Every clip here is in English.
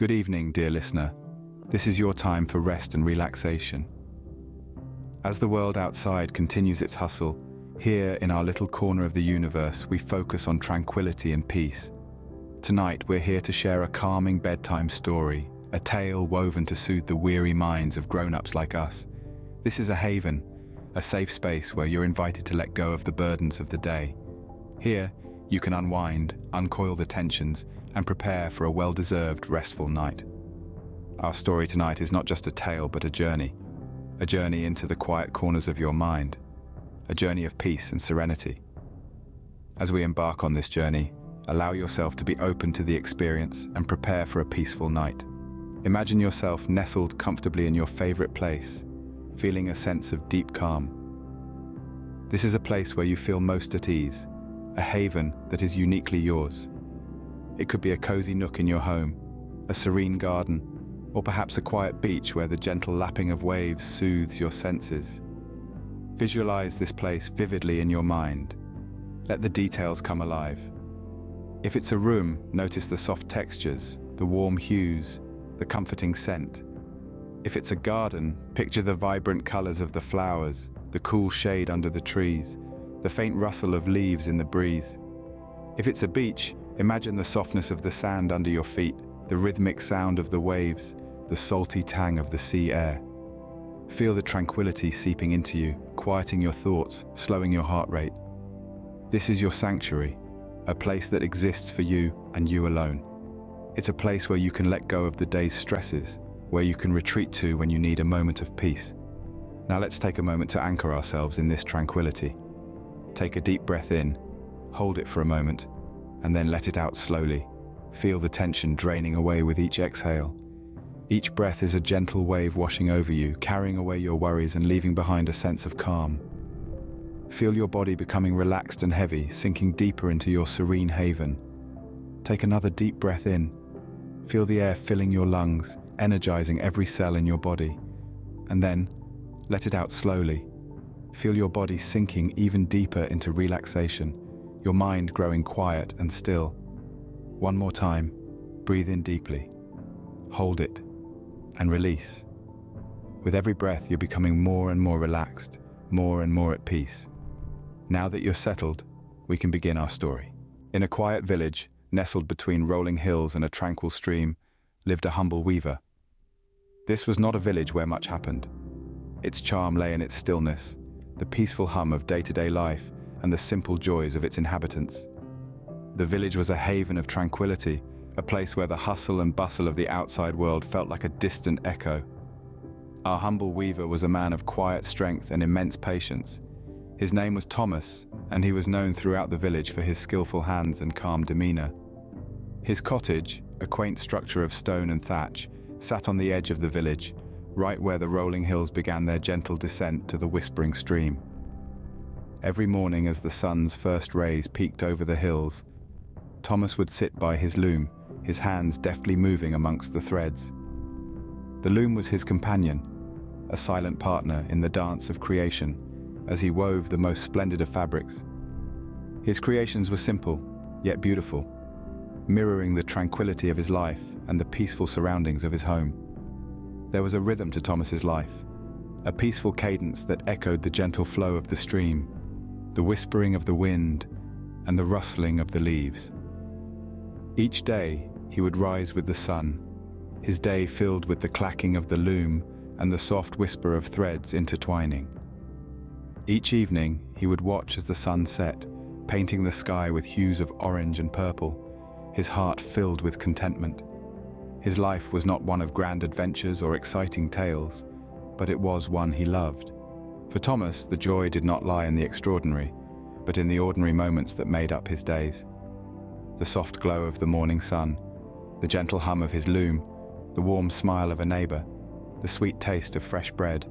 Good evening, dear listener. This is your time for rest and relaxation. As the world outside continues its hustle, here in our little corner of the universe, we focus on tranquility and peace. Tonight, we're here to share a calming bedtime story, a tale woven to soothe the weary minds of grown-ups like us. This is a haven, a safe space where you're invited to let go of the burdens of the day. Here, you can unwind, uncoil the tensions, and prepare for a well-deserved, restful night. Our story tonight is not just a tale, but a journey into the quiet corners of your mind, a journey of peace and serenity. As we embark on this journey, allow yourself to be open to the experience and prepare for a peaceful night. Imagine yourself nestled comfortably in your favorite place, feeling a sense of deep calm. This is a place where you feel most at ease, a haven that is uniquely yours. It could be a cozy nook in your home, a serene garden, or perhaps a quiet beach where the gentle lapping of waves soothes your senses. Visualize this place vividly in your mind. Let the details come alive. If it's a room, notice the soft textures, the warm hues, the comforting scent. If it's a garden, picture the vibrant colors of the flowers, the cool shade under the trees, the faint rustle of leaves in the breeze. If it's a beach, imagine the softness of the sand under your feet, the rhythmic sound of the waves, the salty tang of the sea air. Feel the tranquility seeping into you, quieting your thoughts, slowing your heart rate. This is your sanctuary, a place that exists for you and you alone. It's a place where you can let go of the day's stresses, where you can retreat to when you need a moment of peace. Now let's take a moment to anchor ourselves in this tranquility. Take a deep breath in, hold it for a moment, and then let it out slowly. Feel the tension draining away with each exhale. Each breath is a gentle wave washing over you, carrying away your worries and leaving behind a sense of calm. Feel your body becoming relaxed and heavy, sinking deeper into your serene haven. Take another deep breath in. Feel the air filling your lungs, energizing every cell in your body. And then, let it out slowly. Feel your body sinking even deeper into relaxation, your mind growing quiet and still. One more time, breathe in deeply. Hold it, and release. With every breath, you're becoming more and more relaxed, more and more at peace. Now that you're settled, we can begin our story. In a quiet village, nestled between rolling hills and a tranquil stream, lived a humble weaver. This was not a village where much happened. Its charm lay in its stillness, the peaceful hum of day-to-day life, and the simple joys of its inhabitants. The village was a haven of tranquility, a place where the hustle and bustle of the outside world felt like a distant echo. Our humble weaver was a man of quiet strength and immense patience. His name was Thomas, and he was known throughout the village for his skillful hands and calm demeanor. His cottage, a quaint structure of stone and thatch, sat on the edge of the village, right where the rolling hills began their gentle descent to the whispering stream. Every morning as the sun's first rays peeked over the hills, Thomas would sit by his loom, his hands deftly moving amongst the threads. The loom was his companion, a silent partner in the dance of creation, as he wove the most splendid of fabrics. His creations were simple, yet beautiful, mirroring the tranquility of his life and the peaceful surroundings of his home. There was a rhythm to Thomas's life, a peaceful cadence that echoed the gentle flow of the stream, the whispering of the wind, and the rustling of the leaves. Each day, he would rise with the sun, his day filled with the clacking of the loom and the soft whisper of threads intertwining. Each evening, he would watch as the sun set, painting the sky with hues of orange and purple, his heart filled with contentment. His life was not one of grand adventures or exciting tales, but it was one he loved. For Thomas, the joy did not lie in the extraordinary, but in the ordinary moments that made up his days. The soft glow of the morning sun, the gentle hum of his loom, the warm smile of a neighbor, the sweet taste of fresh bread.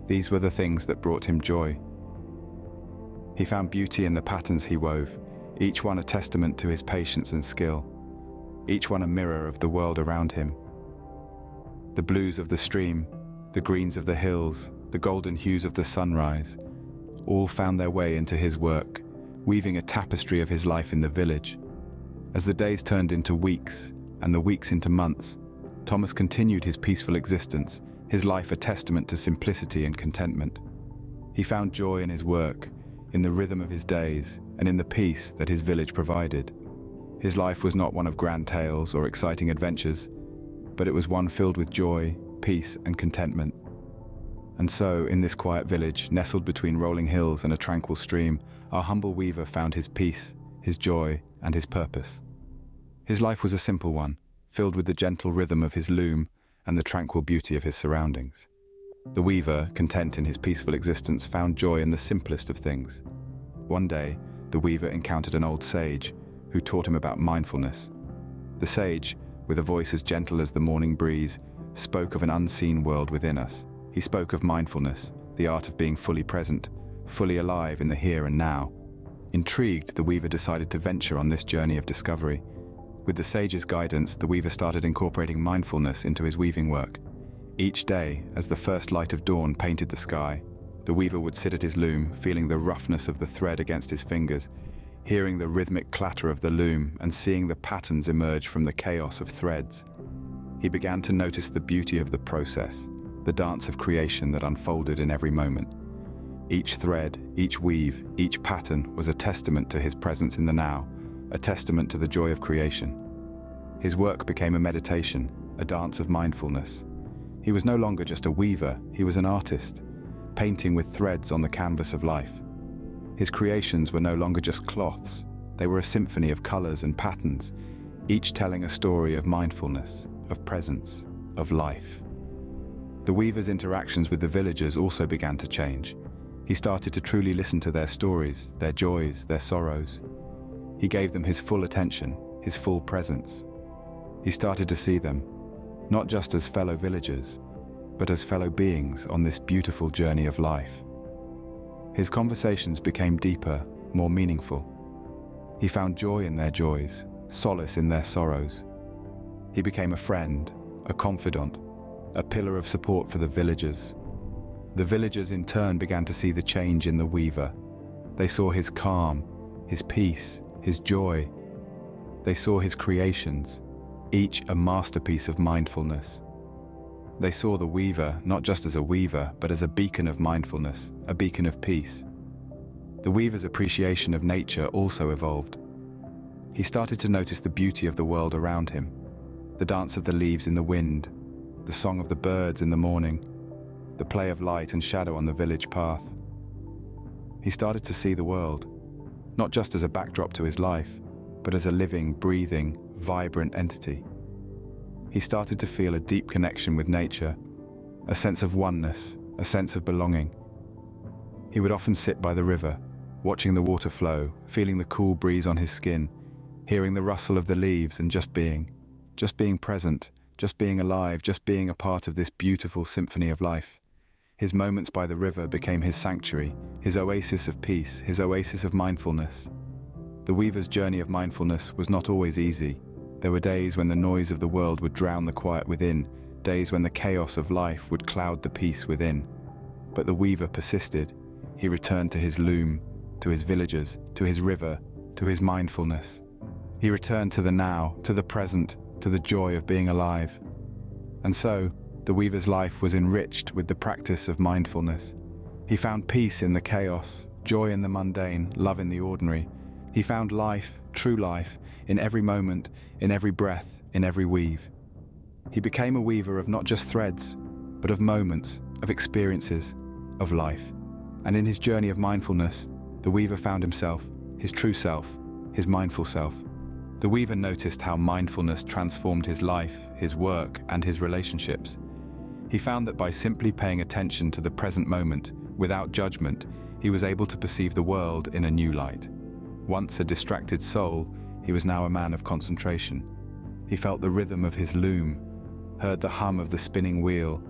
These were the things that brought him joy. He found beauty in the patterns he wove, each one a testament to his patience and skill, each one a mirror of the world around him. The blues of the stream, the greens of the hills, the golden hues of the sunrise, all found their way into his work, weaving a tapestry of his life in the village. As the days turned into weeks and the weeks into months, Thomas continued his peaceful existence, his life a testament to simplicity and contentment. He found joy in his work, in the rhythm of his days, and in the peace that his village provided. His life was not one of grand tales or exciting adventures, but it was one filled with joy, peace, and contentment. And so, in this quiet village, nestled between rolling hills and a tranquil stream, our humble weaver found his peace, his joy, and his purpose. His life was a simple one, filled with the gentle rhythm of his loom and the tranquil beauty of his surroundings. The weaver, content in his peaceful existence, found joy in the simplest of things. One day, the weaver encountered an old sage who taught him about mindfulness. The sage, with a voice as gentle as the morning breeze, spoke of an unseen world within us. He spoke of mindfulness, the art of being fully present, fully alive in the here and now. Intrigued, the weaver decided to venture on this journey of discovery. With the sage's guidance, the weaver started incorporating mindfulness into his weaving work. Each day, as the first light of dawn painted the sky, the weaver would sit at his loom, feeling the roughness of the thread against his fingers, hearing the rhythmic clatter of the loom and seeing the patterns emerge from the chaos of threads. He began to notice the beauty of the process, the dance of creation that unfolded in every moment. Each thread, each weave, each pattern was a testament to his presence in the now, a testament to the joy of creation. His work became a meditation, a dance of mindfulness. He was no longer just a weaver, he was an artist, painting with threads on the canvas of life. His creations were no longer just cloths, they were a symphony of colors and patterns, each telling a story of mindfulness, of presence, of life. The weaver's interactions with the villagers also began to change. He started to truly listen to their stories, their joys, their sorrows. He gave them his full attention, his full presence. He started to see them, not just as fellow villagers, but as fellow beings on this beautiful journey of life. His conversations became deeper, more meaningful. He found joy in their joys, solace in their sorrows. He became a friend, a confidant, a pillar of support for the villagers. The villagers in turn began to see the change in the weaver. They saw his calm, his peace, his joy. They saw his creations, each a masterpiece of mindfulness. They saw the weaver not just as a weaver, but as a beacon of mindfulness, a beacon of peace. The weaver's appreciation of nature also evolved. He started to notice the beauty of the world around him, the dance of the leaves in the wind, the song of the birds in the morning, the play of light and shadow on the village path. He started to see the world, not just as a backdrop to his life, but as a living, breathing, vibrant entity. He started to feel a deep connection with nature, a sense of oneness, a sense of belonging. He would often sit by the river, watching the water flow, feeling the cool breeze on his skin, hearing the rustle of the leaves and just being present, just being alive, just being a part of this beautiful symphony of life. His moments by the river became his sanctuary, his oasis of peace, his oasis of mindfulness. The weaver's journey of mindfulness was not always easy. There were days when the noise of the world would drown the quiet within, days when the chaos of life would cloud the peace within. But the weaver persisted. He returned to his loom, to his villagers, to his river, to his mindfulness. He returned to the now, to the present, to the joy of being alive. And so, the weaver's life was enriched with the practice of mindfulness. He found peace in the chaos, joy in the mundane, love in the ordinary. He found life, true life, in every moment, in every breath, in every weave. He became a weaver of not just threads, but of moments, of experiences, of life. And in his journey of mindfulness, the weaver found himself, his true self, his mindful self. The weaver noticed how mindfulness transformed his life, his work, and his relationships. He found that by simply paying attention to the present moment, without judgment, he was able to perceive the world in a new light. Once a distracted soul, he was now a man of concentration. He felt the rhythm of his loom, heard the hum of the spinning wheel,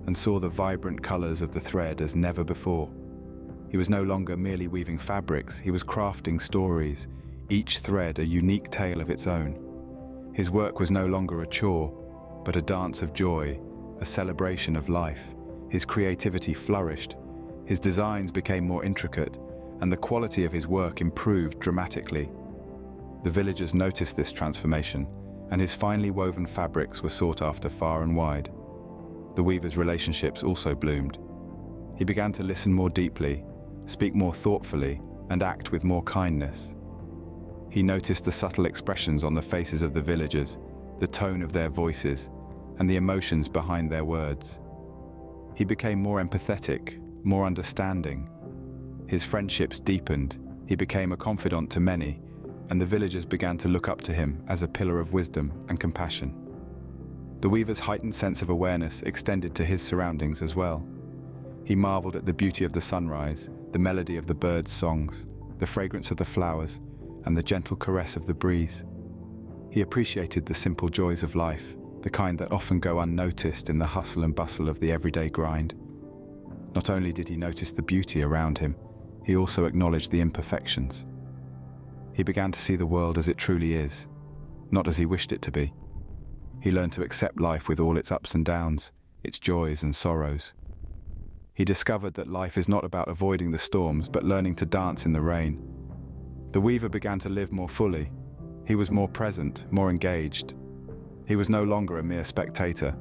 and saw the vibrant colors of the thread as never before. He was no longer merely weaving fabrics, he was crafting stories, each thread a unique tale of its own. His work was no longer a chore, but a dance of joy, a celebration of life. His creativity flourished, his designs became more intricate, and the quality of his work improved dramatically. The villagers noticed this transformation. and his finely woven fabrics were sought after far and wide. The weaver's relationships also bloomed. He began to listen more deeply, speak more thoughtfully, and act with more kindness. He noticed the subtle expressions on the faces of the villagers, the tone of their voices, and the emotions behind their words. He became more empathetic, more understanding. His friendships deepened, he became a confidant to many, and the villagers began to look up to him as a pillar of wisdom and compassion. The weaver's heightened sense of awareness extended to his surroundings as well. He marveled at the beauty of the sunrise, the melody of the birds' songs, the fragrance of the flowers, and the gentle caress of the breeze. He appreciated the simple joys of life, the kind that often go unnoticed in the hustle and bustle of the everyday grind. Not only did he notice the beauty around him, he also acknowledged the imperfections. He began to see the world as it truly is, not as he wished it to be. He learned to accept life with all its ups and downs, its joys and sorrows. He discovered that life is not about avoiding the storms, but learning to dance in the rain. The weaver began to live more fully. He was more present, more engaged. He was no longer a mere spectator,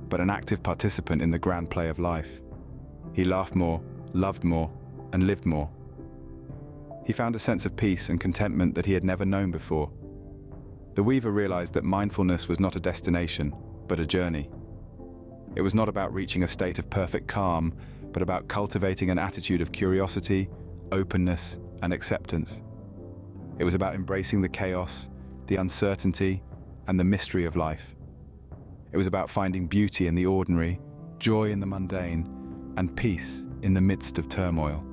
but an active participant in the grand play of life. He laughed more, loved more, and lived more. He found a sense of peace and contentment that he had never known before. The weaver realized that mindfulness was not a destination, but a journey. It was not about reaching a state of perfect calm, but about cultivating an attitude of curiosity, openness, and acceptance. It was about embracing the chaos, the uncertainty, and the mystery of life. It was about finding beauty in the ordinary, joy in the mundane, and peace in the midst of turmoil.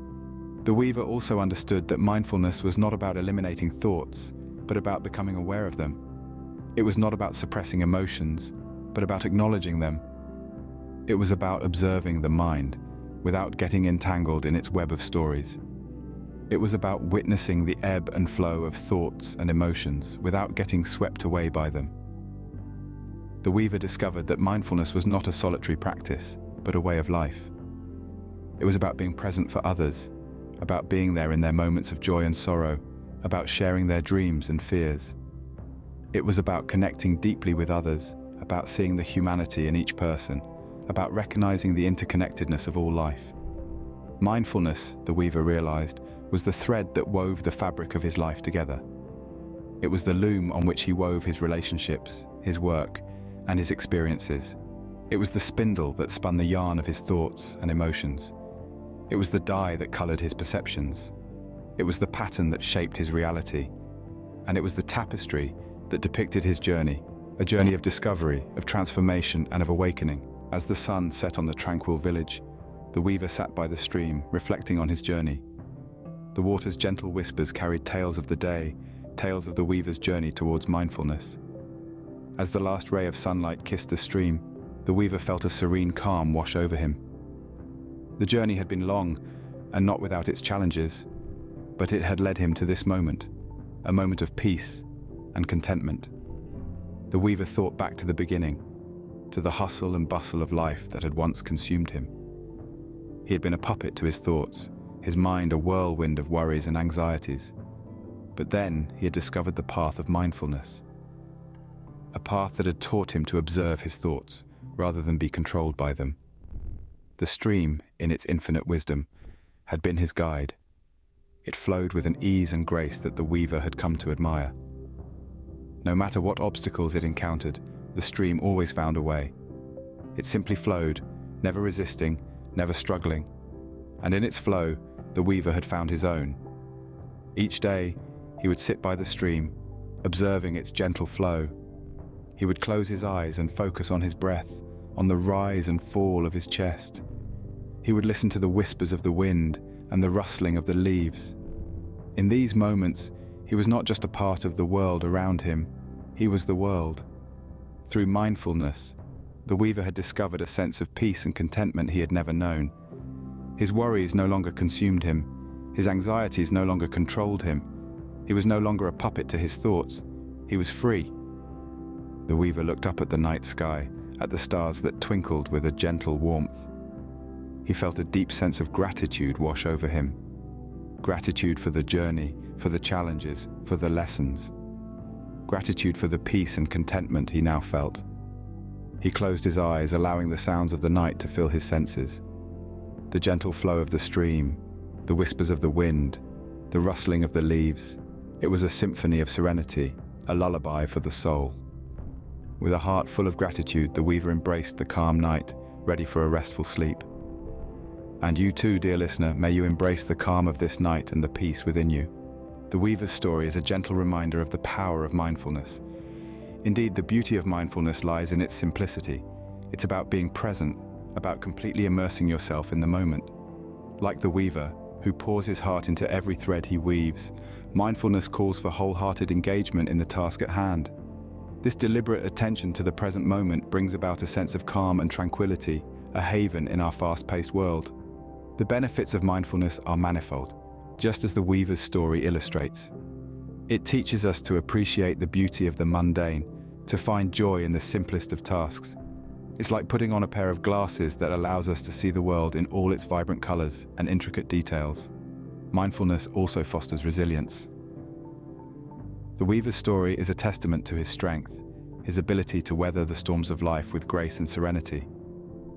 The weaver also understood that mindfulness was not about eliminating thoughts, but about becoming aware of them. It was not about suppressing emotions, but about acknowledging them. It was about observing the mind, without getting entangled in its web of stories. It was about witnessing the ebb and flow of thoughts and emotions, without getting swept away by them. The weaver discovered that mindfulness was not a solitary practice, but a way of life. It was about being present for others, about being there in their moments of joy and sorrow, about sharing their dreams and fears. It was about connecting deeply with others, about seeing the humanity in each person, about recognizing the interconnectedness of all life. Mindfulness, the weaver realized, was the thread that wove the fabric of his life together. It was the loom on which he wove his relationships, his work, and his experiences. It was the spindle that spun the yarn of his thoughts and emotions. It was the dye that colored his perceptions. It was the pattern that shaped his reality. And it was the tapestry that depicted his journey, a journey of discovery, of transformation, and of awakening. As the sun set on the tranquil village, the weaver sat by the stream, reflecting on his journey. The water's gentle whispers carried tales of the day, tales of the weaver's journey towards mindfulness. As the last ray of sunlight kissed the stream, the weaver felt a serene calm wash over him. The journey had been long, and not without its challenges, but it had led him to this moment, a moment of peace and contentment. The weaver thought back to the beginning, to the hustle and bustle of life that had once consumed him. He had been a puppet to his thoughts, his mind a whirlwind of worries and anxieties. But then he had discovered the path of mindfulness, a path that had taught him to observe his thoughts rather than be controlled by them. The stream, in its infinite wisdom, had been his guide. It flowed with an ease and grace that the weaver had come to admire. No matter what obstacles it encountered, the stream always found a way. It simply flowed, never resisting, never struggling. And in its flow, the weaver had found his own. Each day, he would sit by the stream, observing its gentle flow. He would close his eyes and focus on his breath, on the rise and fall of his chest. He would listen to the whispers of the wind and the rustling of the leaves. In these moments, he was not just a part of the world around him, he was the world. Through mindfulness, the weaver had discovered a sense of peace and contentment he had never known. His worries no longer consumed him. His anxieties no longer controlled him. He was no longer a puppet to his thoughts. He was free. The weaver looked up at the night sky, at the stars that twinkled with a gentle warmth. He felt a deep sense of gratitude wash over him. Gratitude for the journey, for the challenges, for the lessons. gratitude for the peace and contentment he now felt. He closed his eyes, allowing the sounds of the night to fill his senses. The gentle flow of the stream, the whispers of the wind, the rustling of the leaves. It was a symphony of serenity, a lullaby for the soul. With a heart full of gratitude, the weaver embraced the calm night, ready for a restful sleep. And you too, dear listener, may you embrace the calm of this night and the peace within you. The weaver's story is a gentle reminder of the power of mindfulness. Indeed, the beauty of mindfulness lies in its simplicity. It's about being present, about completely immersing yourself in the moment. Like the weaver, who pours his heart into every thread he weaves, mindfulness calls for wholehearted engagement in the task at hand. This deliberate attention to the present moment brings about a sense of calm and tranquility, a haven in our fast-paced world. The benefits of mindfulness are manifold, just as the weaver's story illustrates. It teaches us to appreciate the beauty of the mundane, to find joy in the simplest of tasks. It's like putting on a pair of glasses that allows us to see the world in all its vibrant colors and intricate details. Mindfulness also fosters resilience. The weaver's story is a testament to his strength, his ability to weather the storms of life with grace and serenity.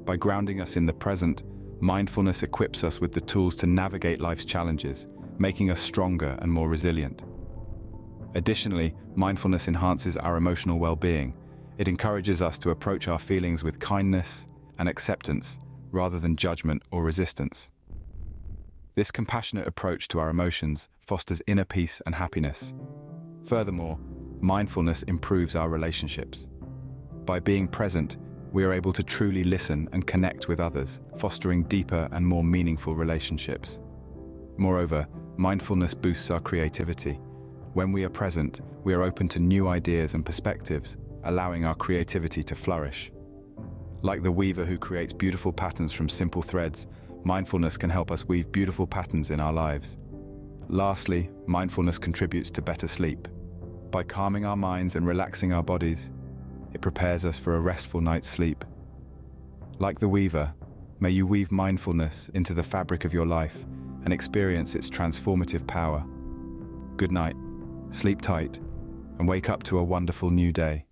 By grounding us in the present, mindfulness equips us with the tools to navigate life's challenges, making us stronger and more resilient. Additionally, mindfulness enhances our emotional well-being. It encourages us to approach our feelings with kindness and acceptance, rather than judgment or resistance. This compassionate approach to our emotions fosters inner peace and happiness. Furthermore, mindfulness improves our relationships. By being present, we are able to truly listen and connect with others, fostering deeper and more meaningful relationships. Moreover, mindfulness boosts our creativity. When we are present, we are open to new ideas and perspectives, allowing our creativity to flourish. Like the weaver who creates beautiful patterns from simple threads, mindfulness can help us weave beautiful patterns in our lives. Lastly, mindfulness contributes to better sleep. By calming our minds and relaxing our bodies, it prepares us for a restful night's sleep. Like the weaver, may you weave mindfulness into the fabric of your life and experience its transformative power. Good night, sleep tight, and wake up to a wonderful new day.